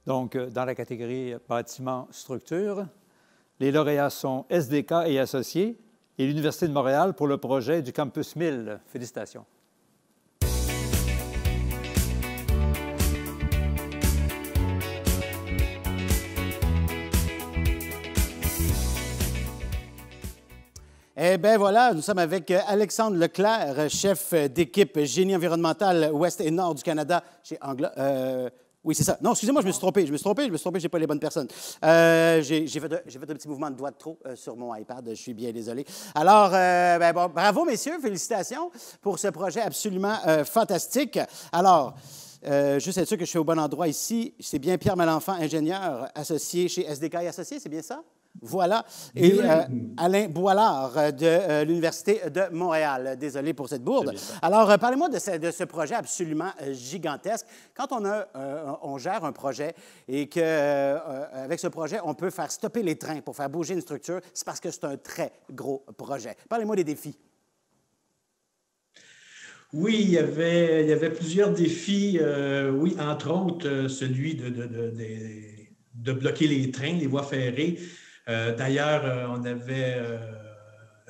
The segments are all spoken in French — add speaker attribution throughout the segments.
Speaker 1: Donc, dans la catégorie bâtiment structure, les lauréats sont SDK et associés et l'Université de Montréal pour le projet du Campus 1000. Félicitations.
Speaker 2: Eh bien voilà, nous sommes avec Alexandre Leclerc, chef d'équipe Génie environnemental Ouest et Nord du Canada chez Anglo... oui, c'est ça. Non, excusez-moi, je me suis trompé, je n'ai pas les bonnes personnes. J'ai fait un petit mouvement de doigt de trop sur mon iPad, je suis bien désolé. Alors, bon, bravo messieurs, félicitations pour ce projet absolument fantastique. Alors, juste être sûr que je suis au bon endroit ici, c'est bien Pierre Malenfant, ingénieur associé chez SDK et Associés, c'est bien ça? Voilà. Et Alain Boilard de l'Université de Montréal. Désolé pour cette bourde. Alors, parlez-moi de ce projet absolument gigantesque. Quand on gère un projet et qu'avec ce projet, on peut faire stopper les trains pour faire bouger une structure, c'est parce que c'est un très gros projet. Parlez-moi des défis.
Speaker 3: Oui, il y avait plusieurs défis. Oui, entre autres, celui de bloquer les trains, les voies ferrées. D'ailleurs,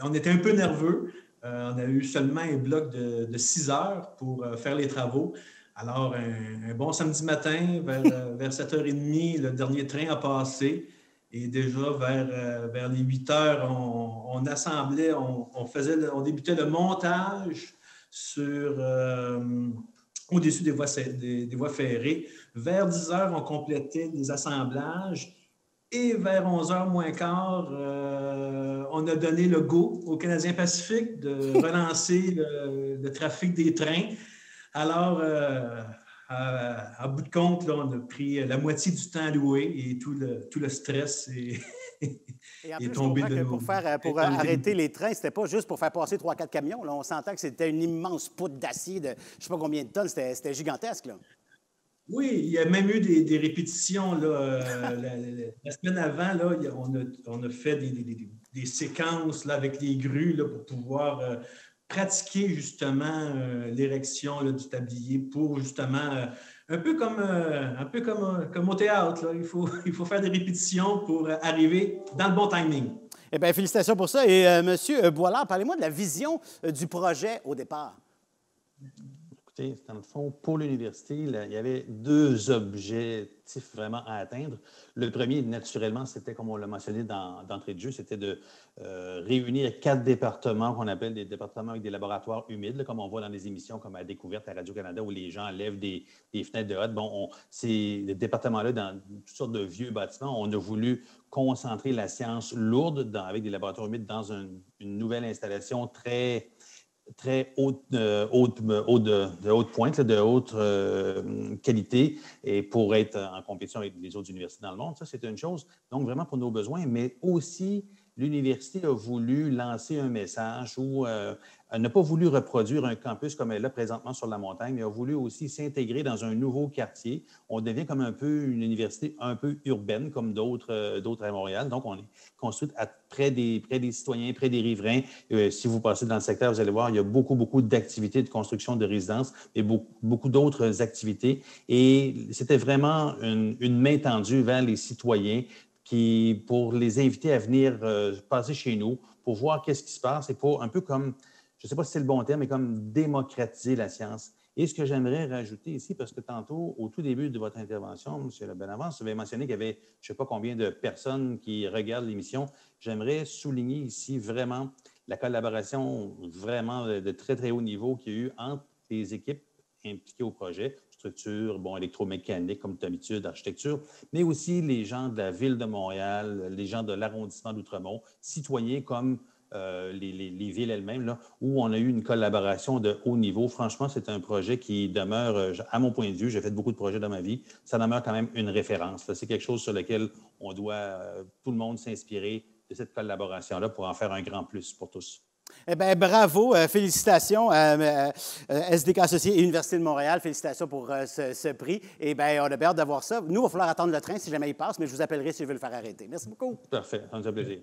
Speaker 3: on était un peu nerveux. On a eu seulement un bloc de 6 heures pour faire les travaux. Alors, un bon samedi matin, vers 7h30, le dernier train a passé. Et déjà, vers les 8 heures, on assemblait, on débutait le montage au-dessus des voies ferrées. Vers 10 heures, on complétait les assemblages. Et vers 11h moins quart, on a donné le go au Canadien Pacifique de relancer le trafic des trains. Alors, à bout de compte, là, on a pris la moitié du temps alloué et tout le stress
Speaker 2: Et en plus, je comprends que pour arrêter les trains, c'était pas juste pour faire passer 3-4 camions. Là. On sentait que c'était une immense poutre d'acier de je ne sais pas combien de tonnes. C'était gigantesque. Là.
Speaker 3: Oui, il y a même eu des répétitions. Là, la semaine avant, là, on a fait des séquences là, avec les grues là, pour pouvoir pratiquer justement l'érection du tablier pour justement, un peu comme au théâtre. Là, il faut faire des répétitions pour arriver dans le bon timing.
Speaker 2: Eh bien, félicitations pour ça. Et M. Boilard, parlez-moi de la vision du projet au départ.
Speaker 4: Dans le fond, pour l'université, il y avait 2 objectifs vraiment à atteindre. Le premier, naturellement, c'était, comme on l'a mentionné d'entrée de jeu, c'était de réunir 4 départements qu'on appelle des départements avec des laboratoires humides, là, comme on voit dans des émissions comme à Découverte à Radio-Canada où les gens lèvent des fenêtres de hotte. Bon, ces départements-là, dans toutes sortes de vieux bâtiments, on a voulu concentrer la science lourde avec des laboratoires humides dans une nouvelle installation très haute pointe, de haute qualité, et pour être en compétition avec les autres universités dans le monde. Ça, c'est une chose, donc vraiment pour nos besoins, mais aussi l'université a voulu lancer un message où elle n'a pas voulu reproduire un campus comme elle l'a présentement sur la montagne, mais a voulu aussi s'intégrer dans un nouveau quartier. On devient comme un peu une université un peu urbaine, comme d'autres à Montréal. Donc, on est construite près des citoyens, près des riverains. Si vous passez dans le secteur, vous allez voir, il y a beaucoup d'activités de construction de résidences et beaucoup d'autres activités. Et c'était vraiment une main tendue vers les citoyens pour les inviter à venir passer chez nous, pour voir qu'est-ce qui se passe et pour un peu comme, je ne sais pas si c'est le bon terme, mais comme démocratiser la science. Et ce que j'aimerais rajouter ici, parce que tantôt, au tout début de votre intervention, M. Benavance, vous avez mentionné qu'il y avait je ne sais pas combien de personnes qui regardent l'émission. J'aimerais souligner ici vraiment la collaboration vraiment de très haut niveau qu'il y a eu entre les équipes impliquées au projet, structure, électromécanique, comme d'habitude, architecture, mais aussi les gens de la Ville de Montréal, les gens de l'arrondissement d'Outremont, citoyens comme les villes elles-mêmes, là, où on a eu une collaboration de haut niveau. Franchement, c'est un projet qui demeure, à mon point de vue, j'ai fait beaucoup de projets dans ma vie, ça demeure quand même une référence. C'est quelque chose sur lequel on doit, tout le monde, s'inspirer de cette collaboration-là pour en faire un grand plus pour tous.
Speaker 2: Eh bien, bravo, félicitations à SDK Associés et Université de Montréal. Félicitations pour ce prix. Eh bien, on a bien hâte d'avoir ça. Nous, il va falloir attendre le train si jamais il passe, mais je vous appellerai si je veux le faire arrêter. Merci beaucoup.
Speaker 4: Parfait, ça nous fait plaisir.